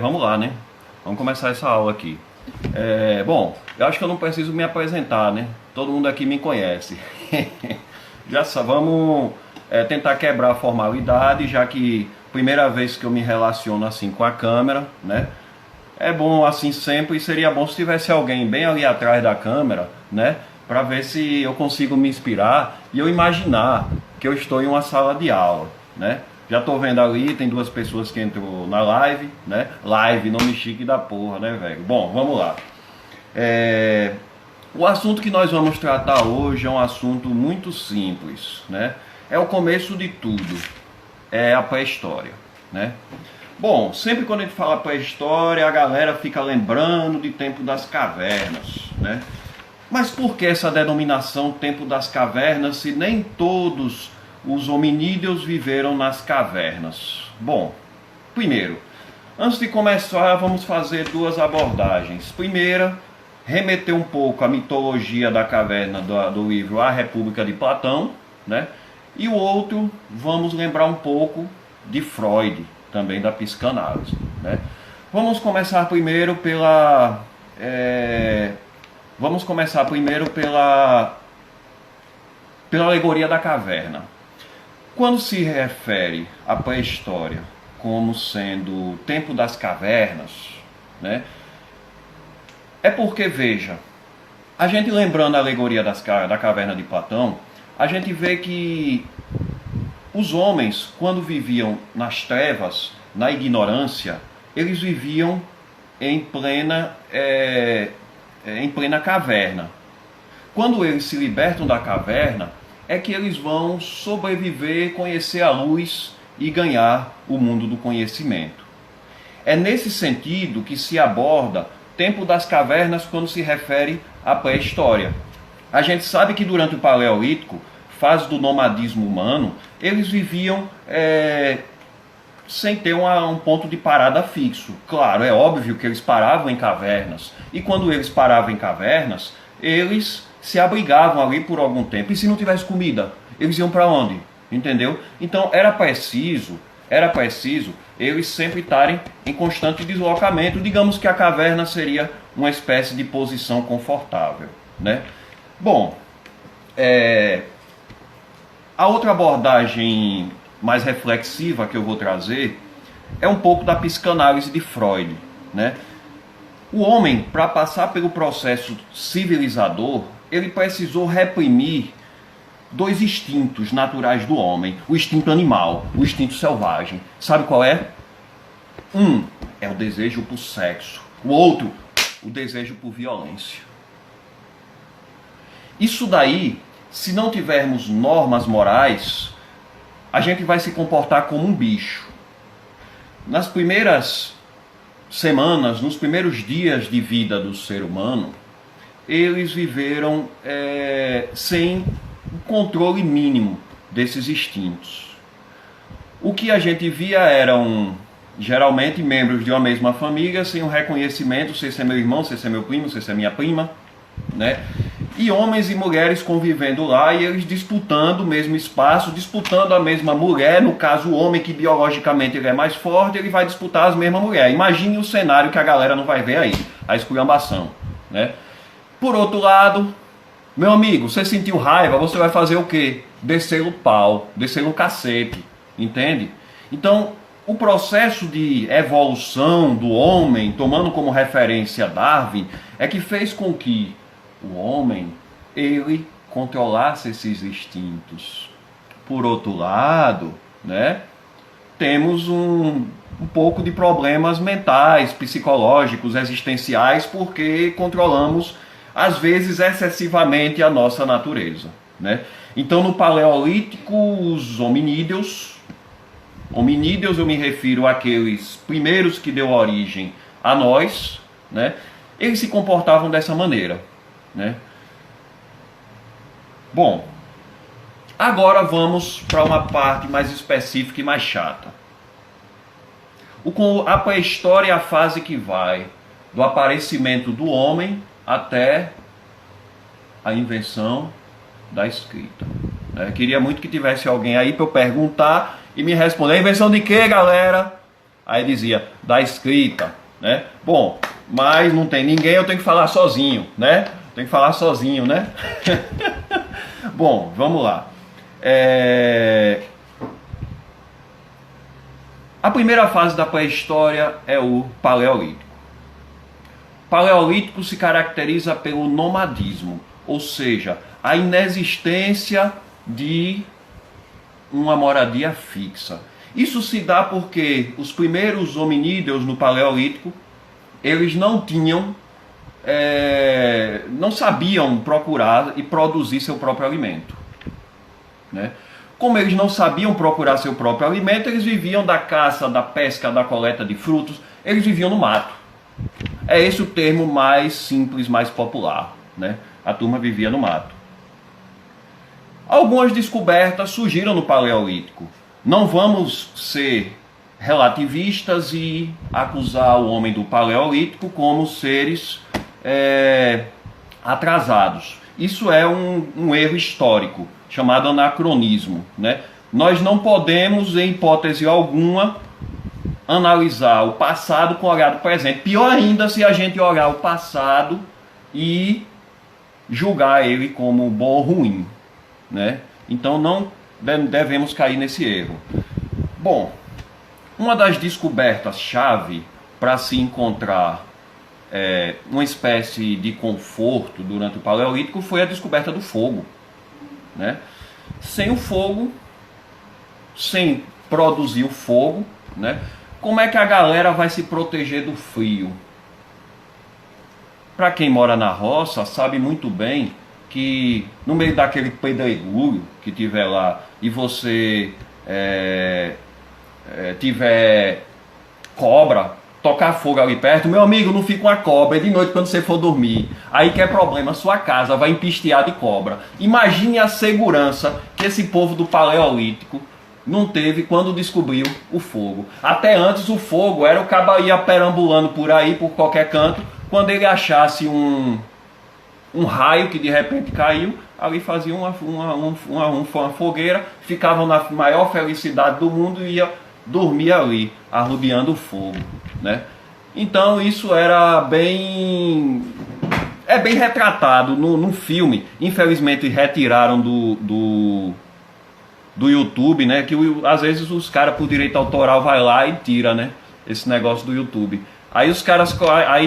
Vamos lá, né? Vamos começar essa aula aqui. Bom, eu acho que eu não preciso me apresentar, né? Todo mundo aqui me conhece. Já só vamos tentar quebrar a formalidade, já que primeira vez que eu me relaciono assim com a câmera, né? É bom assim sempre, e seria bom se tivesse alguém bem ali atrás da câmera, né? Para ver se eu consigo me inspirar e eu imaginar que eu estou em uma sala de aula, né? Já tô vendo ali, tem duas pessoas que entrou na live, né? Live, nome chique da porra, né, velho? Bom, vamos lá. O assunto que nós vamos tratar hoje é um assunto muito simples, né? É o começo de tudo, é a pré-história, né? Bom, sempre quando a gente fala pré-história, a galera fica lembrando de tempo das cavernas, né? Mas por que essa denominação tempo das cavernas se nem todos os hominídeos viveram nas cavernas? Bom, primeiro, antes de começar, vamos fazer duas abordagens. Primeira, remeter um pouco à mitologia da caverna do livro A República de Platão, né? E o outro, vamos lembrar um pouco de Freud, também da psicanálise, né? Vamos começar primeiro pela alegoria da caverna. Quando se refere à pré-história como sendo o tempo das cavernas, né? É porque, veja, a gente lembrando a alegoria da caverna de Platão, a gente vê que os homens, quando viviam nas trevas, na ignorância, eles viviam em plena caverna. Quando eles se libertam da caverna, é que eles vão sobreviver, conhecer a luz e ganhar o mundo do conhecimento. É nesse sentido que se aborda tempo das cavernas quando se refere à pré-história. A gente sabe que durante o Paleolítico, fase do nomadismo humano, eles viviam sem ter um ponto de parada fixo. Claro, é óbvio que eles paravam em cavernas. E quando eles paravam em cavernas, eles se abrigavam ali por algum tempo. E se não tivesse comida, eles iam para onde? Entendeu? Então era preciso eles sempre estarem em constante deslocamento. Digamos que a caverna seria uma espécie de posição confortável, né? Bom, a outra abordagem mais reflexiva que eu vou trazer é um pouco da psicanálise de Freud, né? O homem, para passar pelo processo civilizador, ele precisou reprimir dois instintos naturais do homem. O instinto animal, o instinto selvagem. Sabe qual é? Um é o desejo por sexo. O outro, o desejo por violência. Isso daí, se não tivermos normas morais, a gente vai se comportar como um bicho. Nas primeiras semanas, nos primeiros dias de vida do ser humano, eles viveram sem o controle mínimo desses instintos. O que a gente via eram geralmente membros de uma mesma família, sem o reconhecimento, se esse é meu irmão, se esse é meu primo, se esse é minha prima, né? E homens e mulheres convivendo lá e eles disputando o mesmo espaço, disputando a mesma mulher. No caso, o homem que biologicamente ele é mais forte, ele vai disputar as mesmas mulheres. Imagine o cenário que a galera não vai ver aí, a esculhambação, né? Por outro lado, meu amigo, você sentiu raiva, você vai fazer o quê? Descer o pau, descer o cacete, entende? Então, o processo de evolução do homem, tomando como referência Darwin, é que fez com que o homem, ele controlasse esses instintos. Por outro lado, né, temos um pouco de problemas mentais, psicológicos, existenciais, porque controlamos, às vezes, excessivamente a nossa natureza, né? Então, no Paleolítico, os hominídeos eu me refiro àqueles primeiros que deu origem a nós, né? Eles se comportavam dessa maneira, né? Bom, agora vamos para uma parte mais específica e mais chata. A pré-história é a fase que vai do aparecimento do homem até a invenção da escrita. Queria muito que tivesse alguém aí para eu perguntar e me responder. A invenção de quê, galera? Aí dizia, da escrita, né? Bom, mas não tem ninguém, eu tenho que falar sozinho, né? Tenho que falar sozinho, né? Bom, vamos lá. A primeira fase da pré-história é o Paleolítico. O Paleolítico se caracteriza pelo nomadismo, ou seja, a inexistência de uma moradia fixa. Isso se dá porque os primeiros hominídeos no Paleolítico, eles não tinham, não sabiam procurar e produzir seu próprio alimento, né? Como eles não sabiam procurar seu próprio alimento, eles viviam da caça, da pesca, da coleta de frutos, eles viviam no mato. É esse o termo mais simples, mais popular, né? A turma vivia no mato. Algumas descobertas surgiram no Paleolítico. Não vamos ser relativistas e acusar o homem do Paleolítico como seres atrasados. Isso é um erro histórico, chamado anacronismo, né? Nós não podemos, em hipótese alguma, analisar o passado com o olhar do presente. Pior ainda se a gente olhar o passado e julgar ele como bom ou ruim, né? Então não devemos cair nesse erro. Bom, uma das descobertas-chave para se encontrar uma espécie de conforto durante o Paleolítico foi a descoberta do fogo, né? Sem o fogo, sem produzir o fogo, né? Como é que a galera vai se proteger do frio? Para quem mora na roça, sabe muito bem que no meio daquele pedregulho que tiver lá e você tiver cobra, tocar fogo ali perto, meu amigo, não fica uma cobra de noite quando você for dormir. Aí que é problema, sua casa vai empistear de cobra. Imagine a segurança que esse povo do Paleolítico não teve quando descobriu o fogo. Até antes o fogo era o caba ia perambulando por aí, por qualquer canto, quando ele achasse um raio que de repente caiu, ali fazia uma fogueira, ficavam na maior felicidade do mundo e ia dormir ali, arrodeando o fogo, né? Então isso era bem retratado num filme, infelizmente retiraram do YouTube, né? Que às vezes os caras por direito autoral vai lá e tira, né? Esse negócio do YouTube. Aí os caras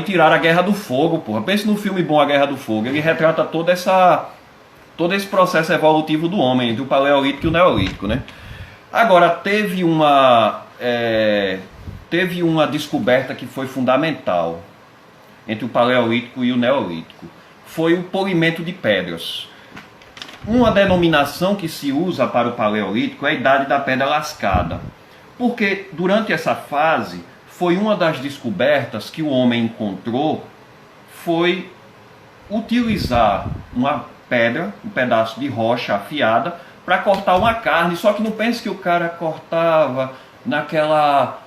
tiraram a Guerra do Fogo, porra. Pense no filme bom, A Guerra do Fogo. Ele retrata todo esse processo evolutivo do homem, entre o Paleolítico e o Neolítico, né? Agora, teve uma descoberta que foi fundamental entre o Paleolítico e o Neolítico. Foi o polimento de pedras. Uma denominação que se usa para o Paleolítico é a Idade da Pedra Lascada. Porque durante essa fase, foi uma das descobertas que o homem encontrou, foi utilizar uma pedra, um pedaço de rocha afiada, para cortar uma carne. Só que não pense que o cara cortava naquela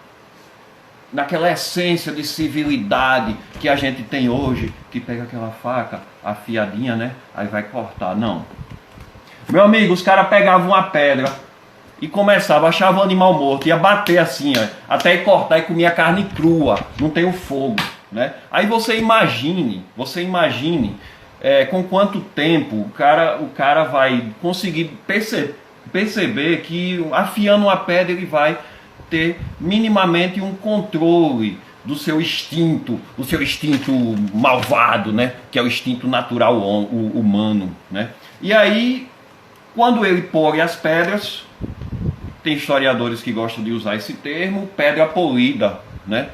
essência de civilidade que a gente tem hoje, que pega aquela faca afiadinha, né? Aí vai cortar. Não. Meu amigo, os caras pegavam uma pedra e começavam, achavam um animal morto, ia bater assim, ó, até cortar e comia carne crua, não tem o fogo, né? Aí você imagine com quanto tempo o cara vai conseguir perceber que afiando uma pedra ele vai ter minimamente um controle do seu instinto, malvado, né? Que é o instinto natural humano, né? E aí, quando ele pôr as pedras, tem historiadores que gostam de usar esse termo, pedra polida, né?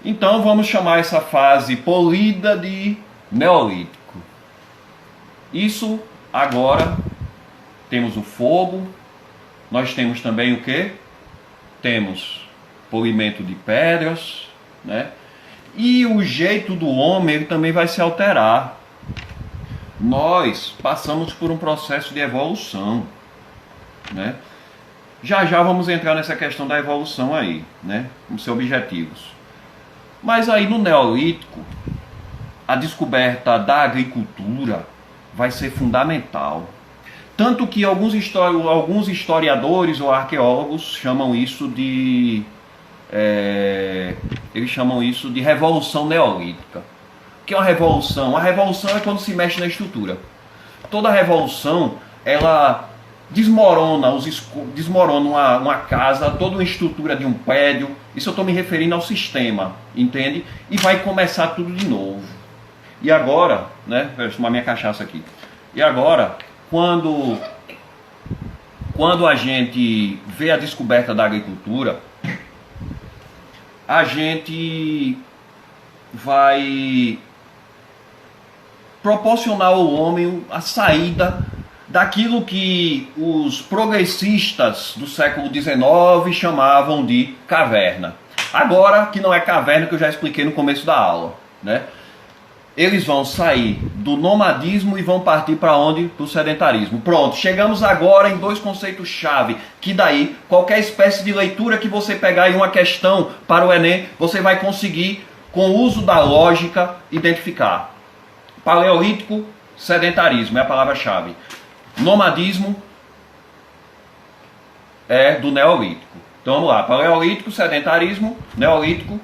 Então vamos chamar essa fase polida de Neolítico. Isso agora temos o fogo, nós temos também o quê? Temos polimento de pedras, né? E o jeito do homem ele também vai se alterar. Nós passamos por um processo de evolução, né? Já vamos entrar nessa questão da evolução aí, né? Vamos ser objetivos. Mas aí no Neolítico, a descoberta da agricultura vai ser fundamental. Tanto que alguns historiadores ou arqueólogos chamam isso de eles chamam isso de revolução neolítica. O que é uma revolução? A revolução é quando se mexe na estrutura. Toda revolução, ela desmorona uma casa, toda uma estrutura de um prédio. Isso eu estou me referindo ao sistema, entende? E vai começar tudo de novo. E agora, né? Vou tomar minha cachaça aqui. E agora, quando a gente vê a descoberta da agricultura, a gente vai proporcionar ao homem a saída daquilo que os progressistas do século XIX chamavam de caverna. Agora, que não é caverna, que eu já expliquei no começo da aula, né? Eles vão sair do nomadismo e vão partir para onde? Para o sedentarismo. Pronto, chegamos agora em dois conceitos-chave, que daí, qualquer espécie de leitura que você pegar em uma questão para o Enem, você vai conseguir, com o uso da lógica, identificar. Paleolítico, sedentarismo é a palavra-chave. Nomadismo é do neolítico. Então vamos lá, paleolítico, sedentarismo, neolítico,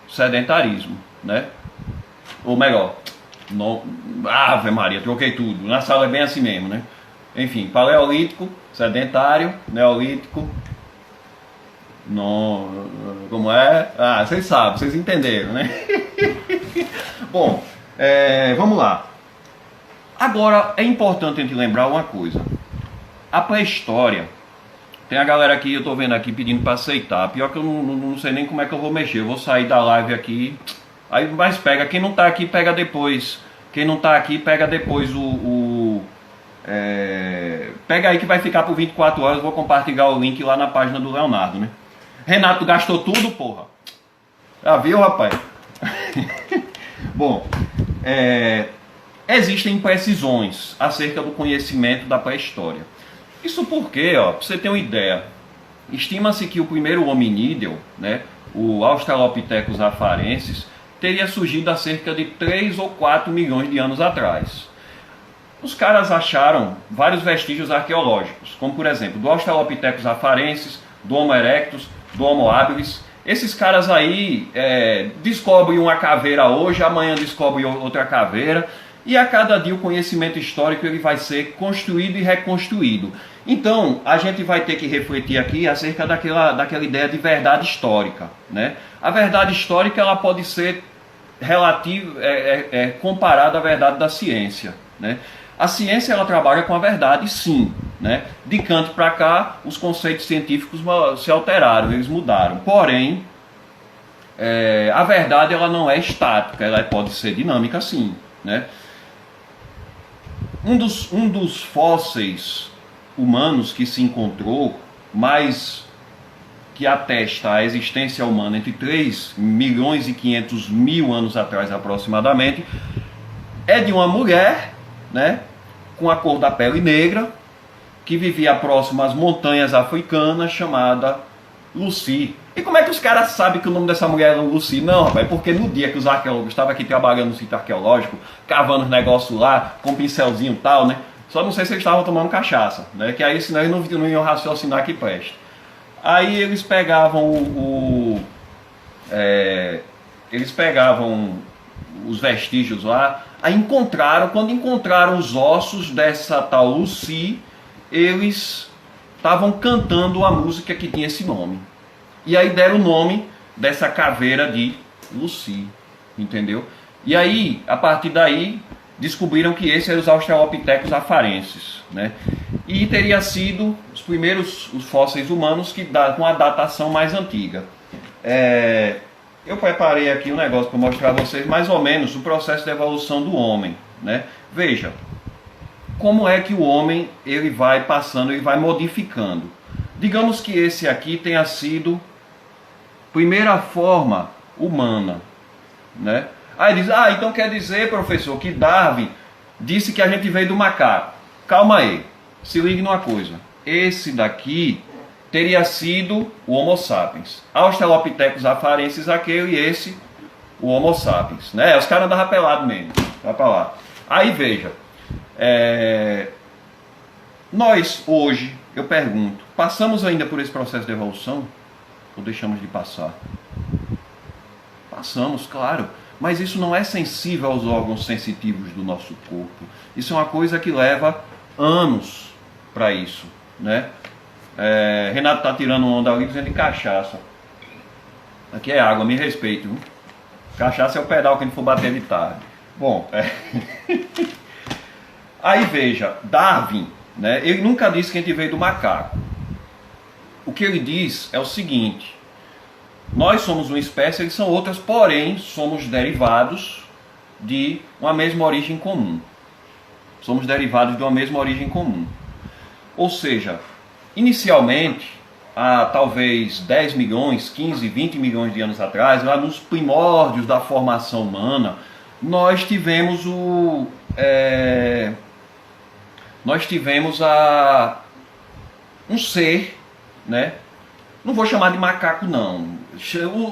sedentarismo, né? Ou melhor, Ave Maria, troquei tudo. Na sala é bem assim mesmo, né? Enfim, paleolítico, sedentário, neolítico. Não, como é? Ah, vocês sabem, vocês entenderam, né? Bom, vamos lá. Agora, é importante a gente lembrar uma coisa. A pré-história, tem a galera aqui, eu tô vendo aqui pedindo para aceitar. Pior que eu não sei nem como é que eu vou mexer. Eu vou sair da live aqui. Aí, mas pega, quem não tá aqui, pega depois. Quem não tá aqui, pega depois pega aí que vai ficar por 24 horas. Eu vou compartilhar o link lá na página do Leonardo, né? Renato gastou tudo, porra. Já viu, rapaz? Bom, existem imprecisões acerca do conhecimento da pré-história. Isso porque, ó, pra você ter uma ideia, estima-se que o primeiro hominídeo, né, o Australopithecus afarensis, teria surgido há cerca de 3 ou 4 milhões de anos atrás. Os caras acharam vários vestígios arqueológicos, como por exemplo, do Australopithecus afarensis, do Homo erectus, do Homo habilis. Esses caras aí descobrem uma caveira hoje, amanhã descobrem outra caveira, e a cada dia o conhecimento histórico ele vai ser construído e reconstruído. Então, a gente vai ter que refletir aqui acerca daquela ideia de verdade histórica, né? A verdade histórica ela pode ser comparada à verdade da ciência, né? A ciência ela trabalha com a verdade, sim, né? De Kant para cá, os conceitos científicos se alteraram, eles mudaram. Porém, a verdade ela não é estática, ela pode ser dinâmica, sim, né? Um dos fósseis humanos que se encontrou, mais que atesta a existência humana entre 3 milhões e 500 mil anos atrás aproximadamente, é de uma mulher, né, com a cor da pele negra, que vivia próximo às montanhas africanas, chamada Lucy. E como é que os caras sabem que o nome dessa mulher era Lucy? Não, rapaz, porque no dia que os arqueólogos estavam aqui trabalhando no sítio arqueológico, cavando os negócios lá, com um pincelzinho e tal, né? Só não sei se eles estavam tomando cachaça, né? Que aí senão eles não iam raciocinar que presta. Aí eles pegavam eles pegavam os vestígios lá, aí quando encontraram os ossos dessa tal Lucy, eles estavam cantando a música que tinha esse nome. E aí deram o nome dessa caveira de Lucy, entendeu? E aí, a partir daí, descobriram que esses eram os Australopithecus afarensis, né? E teria sido os primeiros os fósseis humanos que com a datação mais antiga. Eu preparei aqui um negócio para mostrar a vocês mais ou menos o processo de evolução do homem, né? Veja, como é que o homem ele vai passando, ele vai modificando. Digamos que esse aqui tenha sido primeira forma humana, né? Aí diz, então quer dizer, professor, que Darwin disse que a gente veio do macaco. Calma aí, se ligue numa coisa. Esse daqui teria sido o Homo sapiens. Australopithecus afarensis aquele e esse o Homo sapiens, né? Os caras andavam pelados mesmo. Vai pra lá. Aí veja, nós hoje, eu pergunto, passamos ainda por esse processo de evolução? ou deixamos de passar? Passamos, claro, mas isso não é sensível aos órgãos sensitivos do nosso corpo. Isso é uma coisa que leva anos para isso, né? Renato está tirando onda ali dizendo de cachaça. Aqui é água, me respeite, viu? Cachaça é o pedal que a gente for bater de tarde. Bom, aí veja, Darwin, né, ele nunca disse que a gente veio do macaco. O que ele diz é o seguinte: nós somos uma espécie, eles são outras, porém somos derivados de uma mesma origem comum. Somos derivados de uma mesma origem comum. Ou seja, inicialmente, há talvez 10 milhões, 15, 20 milhões de anos atrás, lá nos primórdios da formação humana, nós tivemos um ser, né? Não vou chamar de macaco não.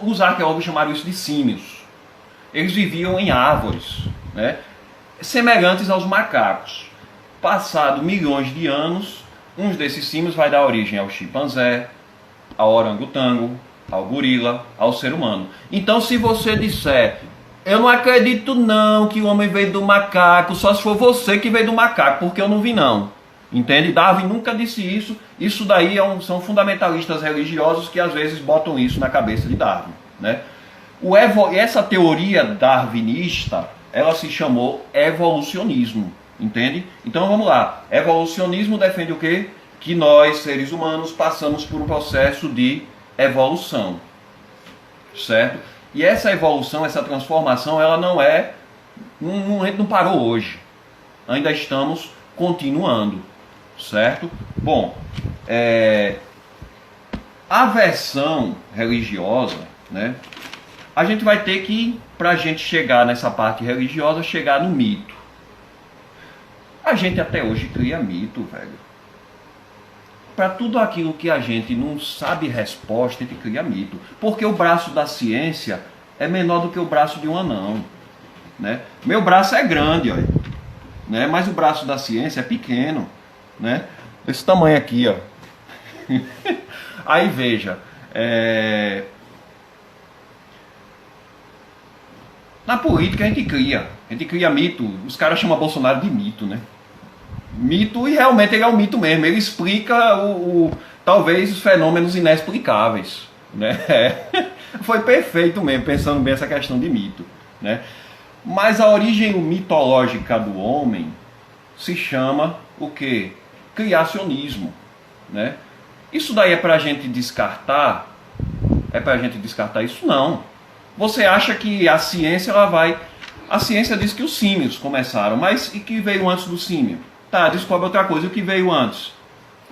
Os arqueólogos chamaram isso de símios. Eles viviam em árvores, né? Semelhantes aos macacos. Passado milhões de anos, uns desses símios vai dar origem ao chimpanzé, ao orangotango, ao gorila, ao ser humano. Então, se você disser, eu não acredito não que o homem veio do macaco, só se for você que veio do macaco, porque eu não vi não. Entende? Darwin nunca disse isso. Isso daí são fundamentalistas religiosos que às vezes botam isso na cabeça de Darwin, né? Essa teoria darwinista, ela se chamou evolucionismo, entende? Então vamos lá. Evolucionismo defende o quê? Que nós, seres humanos, passamos por um processo de evolução, certo? E essa evolução, essa transformação, ela não é... a gente não parou hoje. Ainda estamos continuando, certo? Bom, a versão religiosa, né? A gente vai ter que, para a gente chegar nessa parte religiosa, chegar no mito. A gente até hoje cria mito, velho. Para tudo aquilo que a gente não sabe resposta, a gente cria mito. Porque o braço da ciência é menor do que o braço de um anão, né? Meu braço é grande, olha, né? Mas o braço da ciência é pequeno, né? Desse tamanho aqui, ó. Aí veja, na política a gente cria mito. Os caras chamam Bolsonaro de mito, né? Mito, e realmente ele é um mito mesmo. Ele explica talvez os fenômenos inexplicáveis, né? Foi perfeito mesmo, pensando bem essa questão de mito, né? Mas a origem mitológica do homem se chama o quê? Criacionismo, né? Isso daí é para a gente descartar? É para a gente descartar isso? Não. Você acha que a ciência A ciência diz que os símios começaram, mas e que veio antes do símio? Tá, descobre outra coisa. O que veio antes?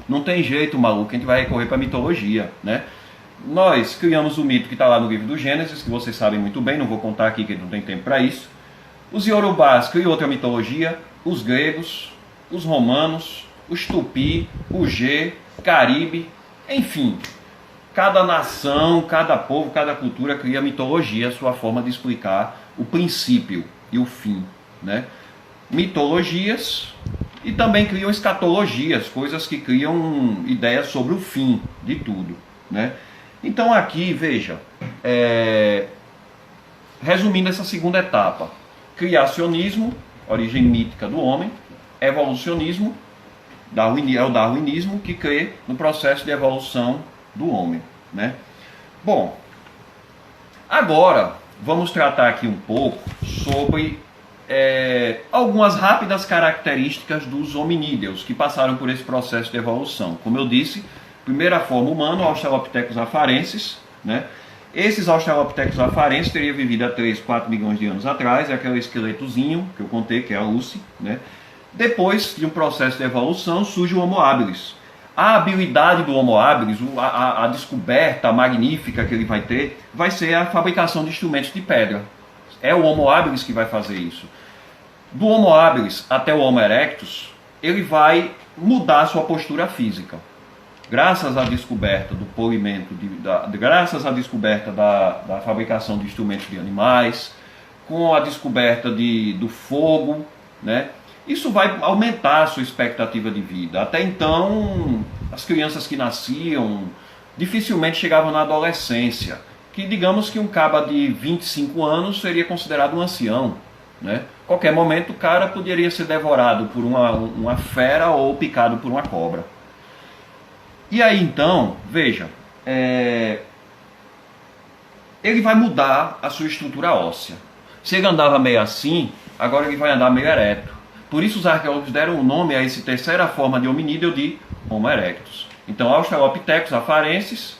Não tem jeito, maluco. A gente vai recorrer para a mitologia, né? Nós criamos o mito que está lá no livro do Gênesis, que vocês sabem muito bem, não vou contar aqui que não tem tempo para isso. Os iorubás criam outra mitologia, os gregos, os romanos, os tupi, o G, Caribe, enfim. Cada nação, cada povo, cada cultura cria mitologia, a sua forma de explicar o princípio e o fim, né? Mitologias e também criam escatologias, coisas que criam ideias sobre o fim de tudo, né? Então aqui, veja, resumindo essa segunda etapa: criacionismo, origem mítica do homem; evolucionismo, é o darwinismo, que crê no processo de evolução do homem, né? Bom, agora vamos tratar aqui um pouco sobre algumas rápidas características dos hominídeos que passaram por esse processo de evolução. Como eu disse, primeira forma humana, Australopithecus afarensis, né? Esses Australopithecus afarensis teriam vivido há 3, 4 milhões de anos atrás, é aquele esqueletozinho que eu contei, que é a Lucy, né? Depois de um processo de evolução, surge o Homo habilis. A habilidade do Homo habilis, a descoberta magnífica que ele vai ter, vai ser a fabricação de instrumentos de pedra. É o Homo habilis que vai fazer isso. Do Homo habilis até o Homo erectus, ele vai mudar a sua postura física. Graças à descoberta do polimento, graças à descoberta da fabricação de instrumentos de animais, com a descoberta do fogo, né? Isso vai aumentar a sua expectativa de vida. Até então, as crianças que nasciam dificilmente chegavam na adolescência, que digamos que um caba de 25 anos seria considerado um ancião, né? Qualquer momento o cara poderia ser devorado por uma fera ou picado por uma cobra. E aí então, veja, ele vai mudar a sua estrutura óssea. Se ele andava meio assim, agora ele vai andar meio ereto. Por isso os arqueólogos deram o nome a essa terceira forma de hominídeo de Homo erectus. Então, Australopithecus afarensis,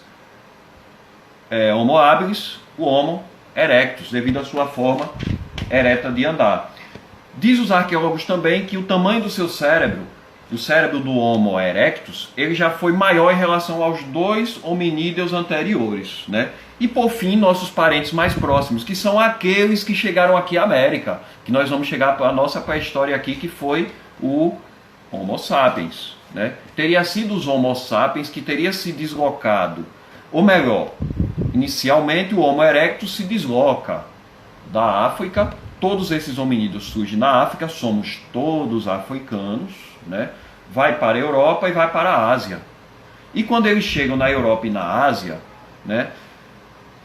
Homo habilis, o Homo erectus, devido à sua forma ereta de andar. Diz os arqueólogos também que o tamanho do seu cérebro, do cérebro do Homo erectus, ele já foi maior em relação aos dois hominídeos anteriores, né? E por fim, nossos parentes mais próximos, que são aqueles que chegaram aqui à América, que nós vamos chegar para a nossa pré-história aqui, que foi o Homo sapiens, né? Teria sido os Homo sapiens que teria se deslocado, ou melhor, inicialmente o Homo erectus se desloca da África. Todos esses hominídeos surgem na África, somos todos africanos, né? Vai para a Europa e vai para a Ásia. E quando eles chegam na Europa e na Ásia, né,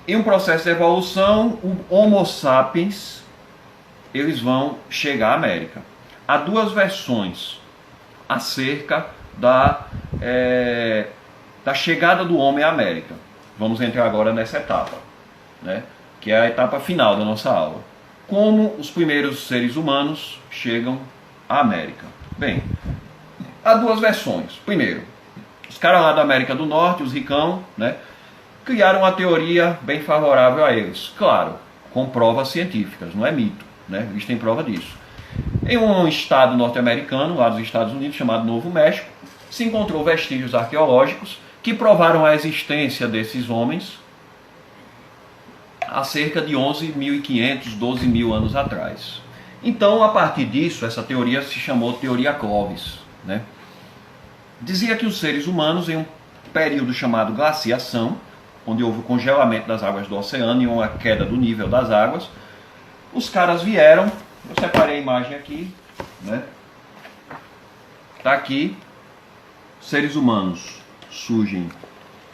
em um processo de evolução, o Homo sapiens, eles vão chegar à América. Há duas versões acerca da chegada do homem à América. Vamos entrar agora nessa etapa, né, que é a etapa final da nossa aula. Como os primeiros seres humanos chegam à América? Bem, há duas versões. Primeiro, os caras lá da América do Norte, os ricão, né, criaram uma teoria bem favorável a eles. Claro, com provas científicas, não é mito, né? Eles têm prova disso. Em um estado norte-americano, lá dos Estados Unidos, chamado Novo México, se encontrou vestígios arqueológicos que provaram a existência desses homens há cerca de 11.500, 12.000 anos atrás. Então, a partir disso, essa teoria se chamou Teoria Clovis, né? Dizia que os seres humanos, em um período chamado glaciação, onde houve o congelamento das águas do oceano e uma queda do nível das águas, os caras vieram, eu separei a imagem aqui, né? Tá aqui, seres humanos surgem,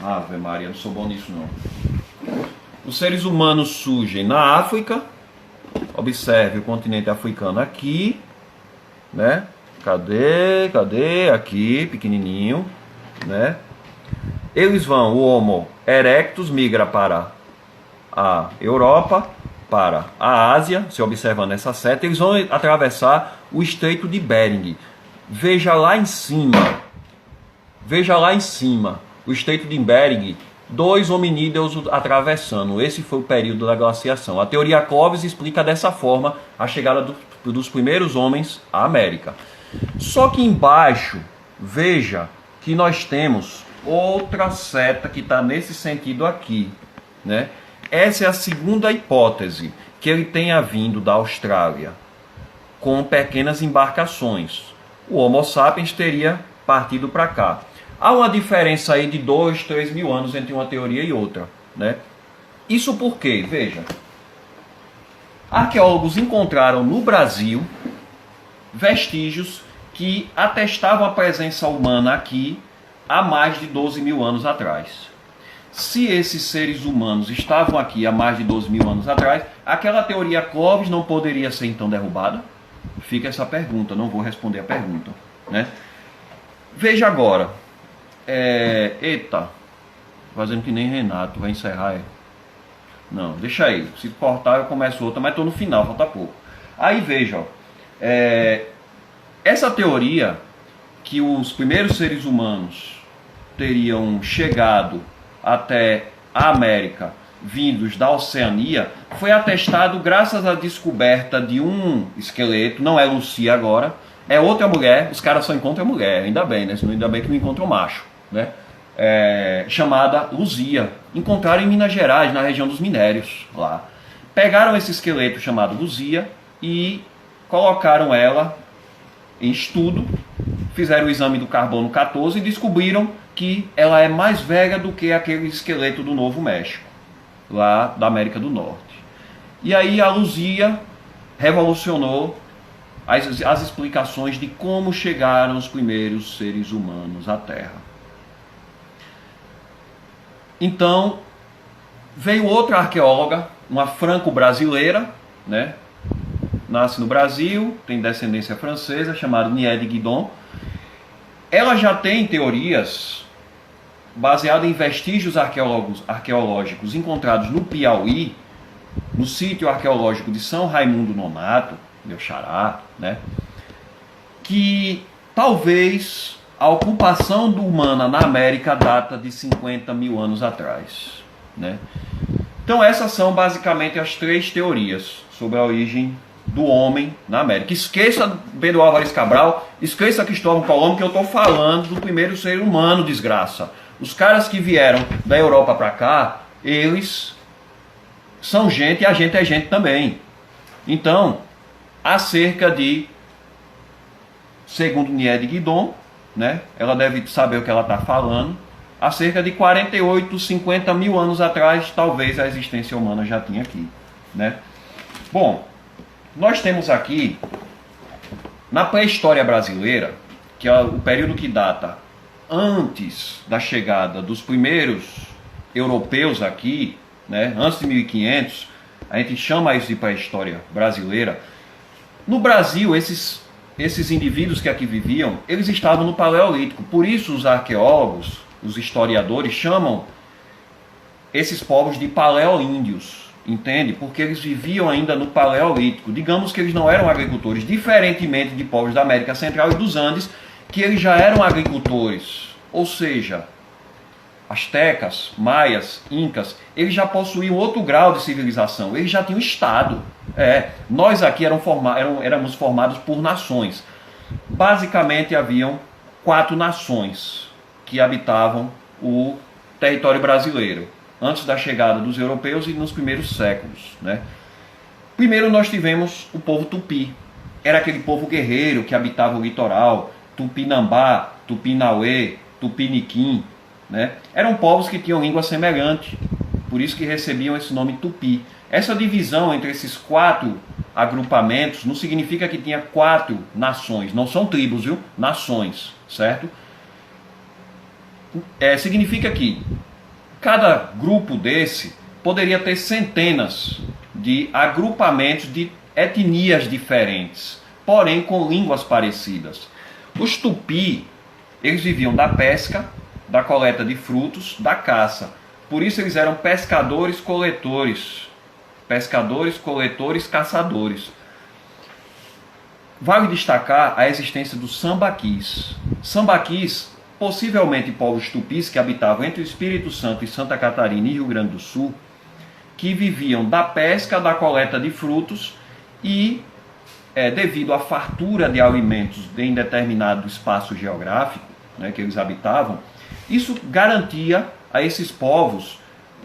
Ave Maria, não sou bom nisso não. Os seres humanos surgem na África, observe o continente africano aqui, né? Cadê? Aqui, pequenininho, né? Eles vão, o Homo erectus migra para a Europa, para a Ásia, se observando essa seta, eles vão atravessar o Estreito de Bering. Veja lá em cima, o Estreito de Bering, dois hominídeos atravessando. Esse foi o período da glaciação. A teoria Clovis explica dessa forma a chegada dos primeiros homens à América. Só que embaixo, veja que nós temos outra seta que está nesse sentido aqui, né? Essa é a segunda hipótese, que ele tenha vindo da Austrália com pequenas embarcações. O Homo sapiens teria partido para cá. Há uma diferença aí de 2, 3 mil anos entre uma teoria e outra, né? Isso porque, veja, arqueólogos encontraram no Brasil vestígios que atestavam a presença humana aqui há mais de 12.000 anos atrás. Se esses seres humanos estavam aqui há mais de 12.000 anos atrás, aquela teoria Clovis não poderia ser então derrubada? Fica essa pergunta, não vou responder a pergunta, né? Veja agora, eita, fazendo que nem Renato, vai encerrar, Não, deixa aí, se cortar eu começo outra, mas estou no final, falta pouco. Aí veja, essa teoria que os primeiros seres humanos teriam chegado até a América vindos da Oceania foi atestado graças à descoberta de um esqueleto, não é Lucia agora, é outra mulher, os caras só encontram mulher, ainda bem, né? Ainda bem que não encontram macho, né? Chamada Luzia. Encontraram em Minas Gerais, na região dos minérios, lá. Pegaram esse esqueleto chamado Luzia e colocaram ela em estudo, fizeram o exame do carbono 14 e descobriram que ela é mais velha do que aquele esqueleto do Novo México, lá da América do Norte. E aí a Luzia revolucionou as explicações de como chegaram os primeiros seres humanos à Terra. Então, veio outra arqueóloga, uma franco-brasileira, né? Nasce no Brasil, tem descendência francesa, chamada Niede Guidon. Ela já tem teorias baseadas em vestígios arqueológicos encontrados no Piauí, no sítio arqueológico de São Raimundo Nonato, meu xará, né? Que talvez a ocupação humana na América data de 50 mil anos atrás, né? Então essas são basicamente as três teorias sobre a origem do homem na América. Esqueça Pedro Álvares Cabral, esqueça Cristóvão Colombo, que eu estou falando do primeiro ser humano, desgraça. Os caras que vieram da Europa para cá, eles são gente e a gente é gente também. Então, há cerca de, segundo Niede Guidon, né, ela deve saber o que ela está falando, há cerca de 48, 50 mil anos atrás, talvez a existência humana já tinha aqui, né? Bom, nós temos aqui, na pré-história brasileira, que é o período que data antes da chegada dos primeiros europeus aqui, né, antes de 1500, a gente chama isso de pré-história brasileira. No Brasil, esses indivíduos que aqui viviam, eles estavam no Paleolítico. Por isso os arqueólogos, os historiadores, chamam esses povos de paleoíndios, entende? Porque eles viviam ainda no Paleolítico. Digamos que eles não eram agricultores, diferentemente de povos da América Central e dos Andes, que eles já eram agricultores. Ou seja, astecas, maias, incas, eles já possuíam outro grau de civilização, eles já tinham Estado. Nós aqui éramos formados por nações. Basicamente haviam 4 nações que habitavam o território brasileiro, antes da chegada dos europeus e nos primeiros séculos, né? Primeiro nós tivemos o povo Tupi, era aquele povo guerreiro que habitava o litoral, Tupinambá, Tupinauê, Tupiniquim, né? Eram povos que tinham língua semelhante, por isso que recebiam esse nome Tupi. Essa divisão entre esses 4 agrupamentos não significa que tinha 4 nações, não são tribos, viu? Nações, certo? Significa que cada grupo desse poderia ter centenas de agrupamentos de etnias diferentes, porém com línguas parecidas. Os Tupi, eles viviam da pesca, da coleta de frutos, da caça. Por isso eles eram pescadores-coletores. Pescadores-coletores, caçadores. Vale destacar a existência dos sambaquis. Sambaquis, possivelmente povos tupis que habitavam entre o Espírito Santo e Santa Catarina e Rio Grande do Sul, que viviam da pesca, da coleta de frutos e, devido à fartura de alimentos em determinado espaço geográfico, né, que eles habitavam, isso garantia a esses povos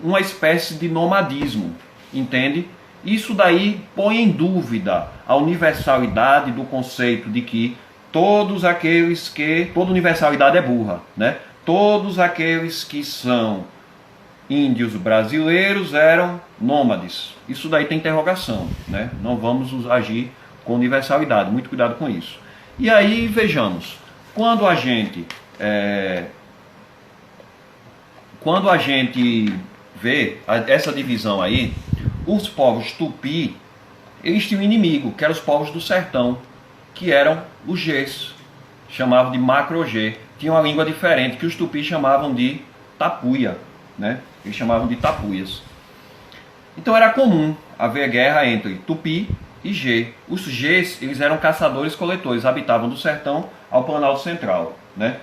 uma espécie de nomadismo, entende? Isso daí põe em dúvida a universalidade do conceito de que toda universalidade é burra, né? Todos aqueles que são índios brasileiros eram nômades. Isso daí tem interrogação, né? Não vamos agir com universalidade, muito cuidado com isso. E aí, vejamos, quando a gente vê essa divisão aí, os povos Tupi, eles tinham um inimigo, que eram os povos do sertão, que eram os Gês, chamavam de Macro-Gê. Tinham uma língua diferente, que os Tupis chamavam de Tapuia, né? Eles chamavam de Tapuias. Então era comum haver guerra entre Tupi e Gê. Os Gês, eles eram caçadores-coletores, habitavam do sertão ao Planalto Central, né?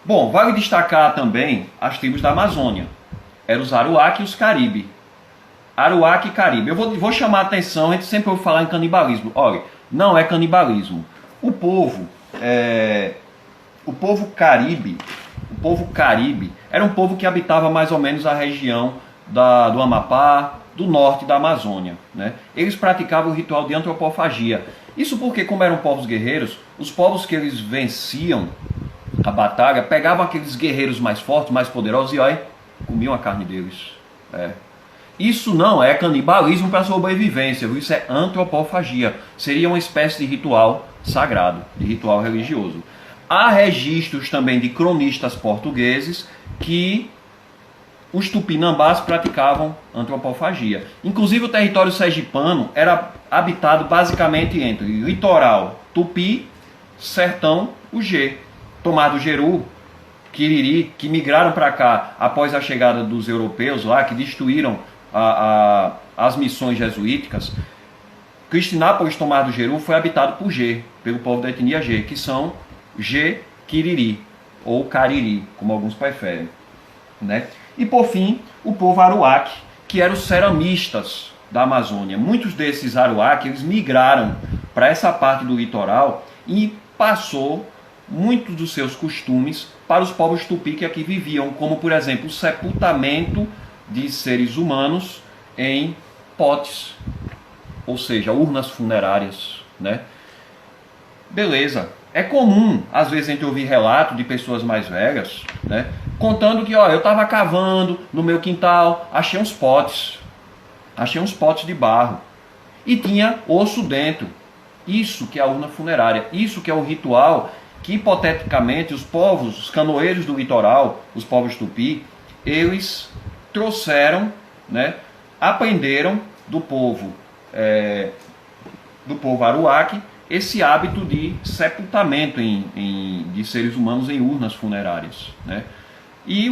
Bom, vale destacar também as tribos da Amazônia. Eram os Aruac e os Caribe. Aruac e Caribe. Eu vou chamar a atenção, a gente sempre ouve falar em canibalismo. Olha, não é canibalismo. O povo Caribe era um povo que habitava mais ou menos a região do Amapá, do norte da Amazônia, né? Eles praticavam o ritual de antropofagia. Isso porque, como eram povos guerreiros, os povos que eles venciam a batalha pegavam aqueles guerreiros mais fortes, mais poderosos e olha, comiam a carne deles. Isso não é canibalismo para sobrevivência, viu? Isso é antropofagia. Seria uma espécie de ritual sagrado, de ritual religioso. Há registros também de cronistas portugueses que os tupinambás praticavam antropofagia. Inclusive o território sergipano era habitado basicamente entre litoral tupi, sertão UG, Tomar do Jeru, Quiriri, que migraram para cá após a chegada dos europeus lá, que destruíram as missões jesuíticas. Cristinápolis, Tomar do Jeru, foi habitado por G, pelo povo da etnia G, que são G Quiriri, ou Cariri, como alguns preferem, né? E por fim, o povo Aruac, que eram os ceramistas da Amazônia. Muitos desses Aruac, eles migraram para essa parte do litoral e passou muitos dos seus costumes para os povos tupi que aqui viviam, como por exemplo o sepultamento de seres humanos em potes, ou seja, urnas funerárias, né? Beleza. É comum, às vezes, a gente ouvir relato de pessoas mais velhas, né, contando que, ó, eu estava cavando no meu quintal, achei uns potes de barro e tinha osso dentro. Isso que é a urna funerária, isso que é o ritual que, hipoteticamente, os povos, os canoeiros do litoral, os povos tupi, eles trouxeram, né, aprenderam do povo Aruac, esse hábito de sepultamento de seres humanos em urnas funerárias, né? E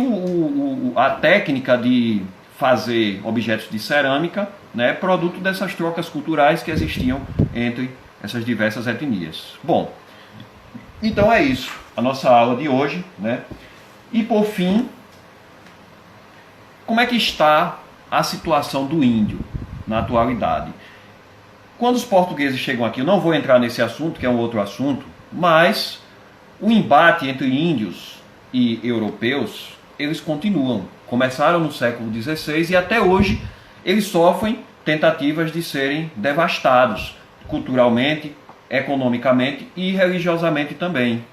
a técnica de fazer objetos de cerâmica, né, produto dessas trocas culturais que existiam entre essas diversas etnias. Bom, então é isso, a nossa aula de hoje, né? E por fim, como é que está a situação do índio na atualidade? Quando os portugueses chegam aqui, eu não vou entrar nesse assunto, que é um outro assunto, mas o embate entre índios e europeus, eles continuam. Começaram no século XVI e até hoje eles sofrem tentativas de serem devastados, culturalmente, economicamente e religiosamente também.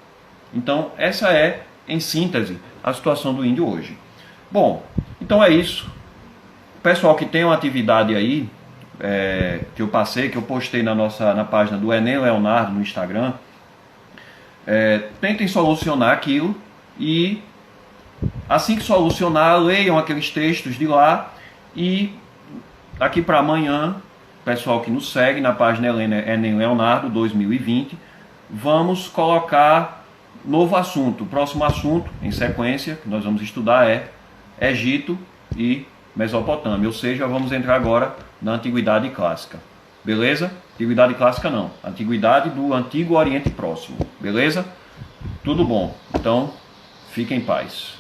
Então, essa é, em síntese, a situação do índio hoje. Bom, então é isso. Pessoal que tem uma atividade aí, que eu passei, que eu postei na página do Enem Leonardo no Instagram, tentem solucionar aquilo e assim que solucionar, leiam aqueles textos de lá e daqui para amanhã, pessoal que nos segue na página Enem Leonardo 2020, vamos colocar novo assunto. O próximo assunto, em sequência, que nós vamos estudar é Egito e Mesopotâmia, ou seja, vamos entrar agora na Antiguidade Clássica, beleza? Antiguidade Clássica não, Antiguidade do Antigo Oriente Próximo, beleza? Tudo bom, então fiquem em paz.